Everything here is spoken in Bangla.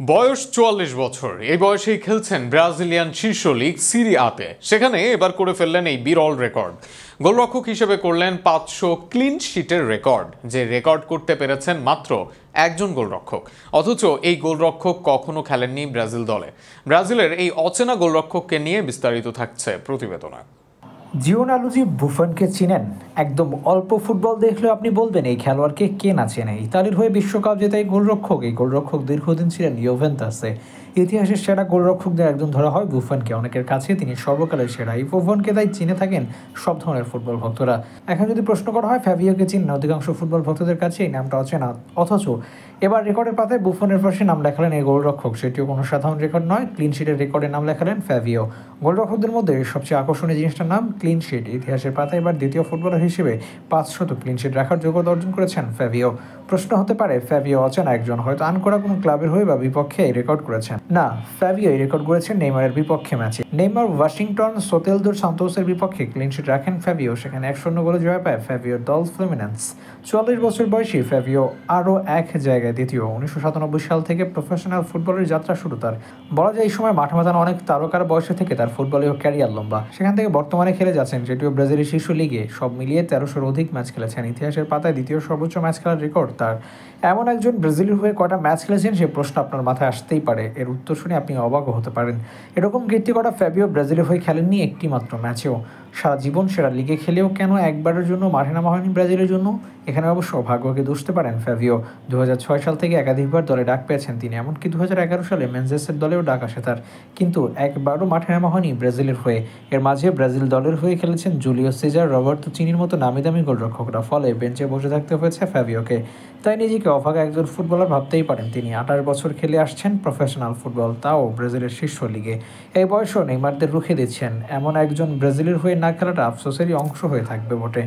বয়স ৪৪ বছর। এই বয়সেই খেলছেন ব্রাজিলিয়ান শীর্ষ লিগ সিরি আতে। সেখানে এবার করে ফেললেন এই বিরল রেকর্ড। গোলরক্ষক হিসেবে করলেন ৫০০ ক্লিন শিটের রেকর্ড, যে রেকর্ড করতে পেরেছেন মাত্র একজন গোলরক্ষক। অথচ এই গোলরক্ষক কখনো খেলেননি ব্রাজিল দলে। ব্রাজিলের এই অচেনা গোলরক্ষককে নিয়ে বিস্তারিত থাকছে প্রতিবেদনে। জিওনালুজি বুফনকে চিনেন? একদম অল্প ফুটবল দেখলেও আপনি বলবেন এই খেলোয়াড়কে কে না চেনে। ইতালির হয়ে বিশ্বকাপ জেতা এই গোলরক্ষক দীর্ঘদিন ছিলেন ইউভেন্টাসে। ইতিহাসের সেরা গোলরক্ষকদের একজন ধরা হয় বুফনকে। অনেকের কাছে তিনি সর্বকালের সেরা। এই বুফনকে তাই চিনে থাকেন সব ধরনের ফুটবল ভক্তরা। এখন যদি প্রশ্ন করা হয় ফ্যাভিওকে চিনেন, অধিকাংশ ফুটবল ভক্তদের কাছে এই নামটা অচেনা। অথচ এবার রেকর্ডের পাতায় বুফনের পাশে নাম লেখালেন এই গোলরক্ষক। সেটিও কোনো সাধারণ রেকর্ড নয়, ক্লিন শিটের রেকর্ডে নাম লেখালেন ফ্যাভিও। গোলরক্ষকদের মধ্যে সবচেয়ে আকর্ষণীয় জিনিসটার নাম ক্লিন শিট। ইতিহাসের পাতায় এবার দ্বিতীয় ফুটবলার হিসেবে ৫০০ ক্লিন শিট রাখার যোগ্যতা অর্জন করেছেন ফ্যাভিও। প্রশ্ন হতে পারে ফ্যাভিও অচেনা একজন, হয়তো আনকরা কোনো ক্লাবের হয়ে বা বিপক্ষে এই রেকর্ড করেছেন। না, ফ্যাভিও এই রেকর্ড করেছেন নেইমারের বিপক্ষে ম্যাচে। নেইমার ওয়াশিংটন সোতেলদোর সান্তোসের বিপক্ষে ক্লিন শিট রাখেন ফ্যাভিও। সেখানে ১-০ গোলে জয় পায় ফ্যাভিওর দল ফ্লুমিনেন্স। ৪৪ বছর বয়সী ফ্যাভিও আরও এক জায়গায় দ্বিতীয়। ১৯৯৭ সাল থেকে প্রফেশনাল ফুটবলের যাত্রা শুরু তার। বলা যায় এই সময় মাঠে মাথানো অনেক তারকার বয়সে থেকে তার ফুটবলীয় ক্যারিয়ার লম্বা। সেখান থেকে বর্তমানে খেলে যাচ্ছেন, যেটিও ব্রাজিলের শীর্ষ লিগে। সব মিলিয়ে ১৩০০-র অধিক ম্যাচ খেলেছেন। ইতিহাসের পাতায় দ্বিতীয় সর্বোচ্চ ম্যাচ খেলার রেকর্ড তার। এমন একজন ব্রাজিলের হয়ে কয়টা ম্যাচ খেলেছেন সে প্রশ্ন আপনার মাথায় আসতেই পারে। এর উত্তর শুনে আপনি অবাকও হতে পারেন। এরকম কীর্তি করা ফ্যাভিও ব্রাজিলের হয়ে খেলেননি একটি মাত্র ম্যাচেও। সারা জীবন সেরা লিগে খেলেও কেন একবারের জন্য মাঠে নামা হয়নি ব্রাজিলের জন্য? এখানে অবশ্য ভাগ্যকে দোষতে পারেন ফ্যাভিও। ২০০৬ সাল থেকে একাধিকবার দলে ডাক পেয়েছেন তিনি। এমনকি ২০১১ সালে মেনজেসের দলেও ডাক আসে তার, কিন্তু একবারও মাঠে নামা হয়নি ব্রাজিলের হয়ে। এর মাঝে ব্রাজিল দলের হয়ে খেলেছেন জুলিও সিজার, রবার্তো চিনির মতো নামি দামি গোলরক্ষকরা। ফলে বেঞ্চে বসে থাকতে হয়েছে ফ্যাভিওকে। তাই নিজেকে অভাগা একজন ফুটবলার ভাবতেই পারেন তিনি। ২৮ বছর খেলে আসছেন প্রফেশনাল ফুটবল, তাও ব্রাজিলের শীর্ষ লিগে। এই বয়সও নেইমারদের রুখে দিচ্ছেন। এমন একজন ব্রাজিলের হয়ে না খেলাটা আফসোসেরই অংশ হয়ে থাকবে বটে।